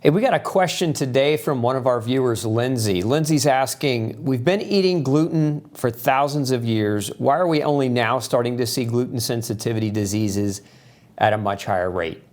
Hey, we got a question today from one of our viewers, Lindsay. Lindsay's asking, we've been eating gluten for thousands of years. Why are we only now starting to see gluten sensitivity diseases at a much higher rate?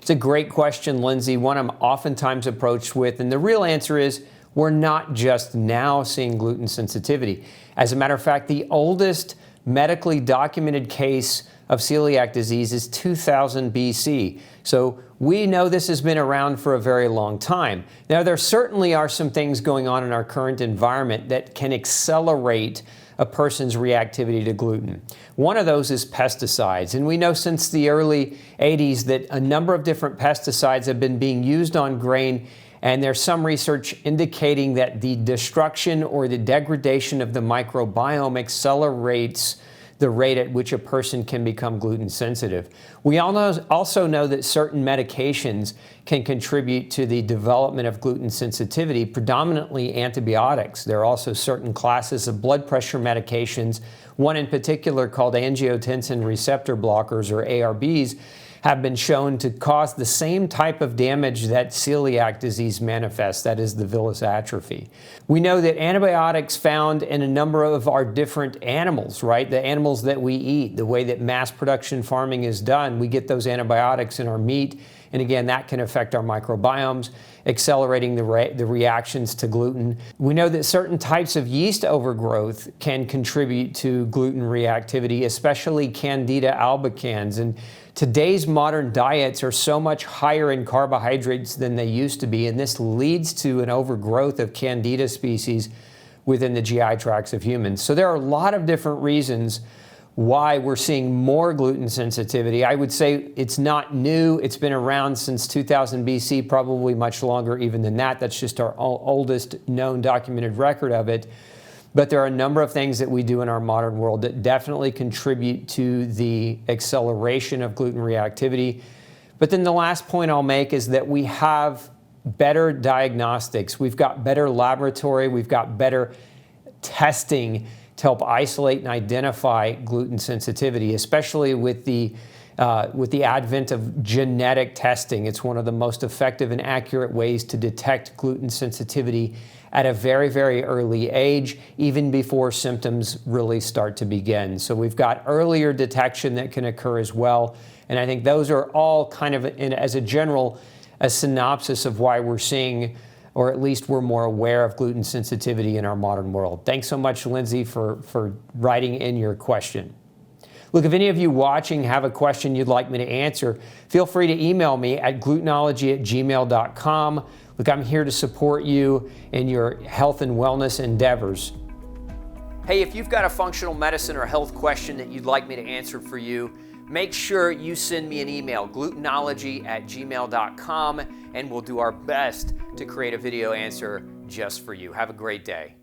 It's a great question, Lindsay, one I'm oftentimes approached with, and the real answer is we're not just now seeing gluten sensitivity. As a matter of fact, the oldest medically documented case of celiac disease is 2000 BC. So we know this has been around for a very long time. Now, there certainly are some things going on in our current environment that can accelerate a person's reactivity to gluten. One of those is pesticides. And we know since the early 80s that a number of different pesticides have been being used on grain, and there's some research indicating that the destruction or the degradation of the microbiome accelerates the rate at which a person can become gluten sensitive. We also know that certain medications can contribute to the development of gluten sensitivity, predominantly antibiotics. There are also certain classes of blood pressure medications, one in particular called angiotensin receptor blockers, or ARBs, have been shown to cause the same type of damage that celiac disease manifests, that is the villus atrophy. We know that antibiotics found in a number of our different animals, right? The animals that we eat, the way that mass production farming is done, we get those antibiotics in our meat, and again, that can affect our microbiomes, accelerating the reactions to gluten. We know that certain types of yeast overgrowth can contribute to gluten reactivity, especially Candida albicans. And today's modern diets are so much higher in carbohydrates than they used to be, and this leads to an overgrowth of Candida species within the GI tracts of humans. So there are a lot of different reasons why we're seeing more gluten sensitivity. I would say it's not new. It's been around since 2000 BC, probably much longer even than that. That's just our oldest known documented record of it. But there are a number of things that we do in our modern world that definitely contribute to the acceleration of gluten reactivity. But then the last point I'll make is that we have better diagnostics. We've got better laboratory. We've got better testing to help isolate and identify gluten sensitivity, especially with the advent of genetic testing. It's one of the most effective and accurate ways to detect gluten sensitivity at a very, very early age, even before symptoms really start to begin. So we've got earlier detection that can occur as well. And I think those are all kind of, as a general, a synopsis of why we're seeing, or at least we're more aware of gluten sensitivity in our modern world. Thanks so much, Lindsay, for writing in your question. Look, if any of you watching have a question you'd like me to answer, feel free to email me at glutenology@gmail.com. Look, I'm here to support you in your health and wellness endeavors. Hey, if you've got a functional medicine or health question that you'd like me to answer for you, make sure you send me an email, glutenology@gmail.com, and we'll do our best to create a video answer just for you. Have a great day.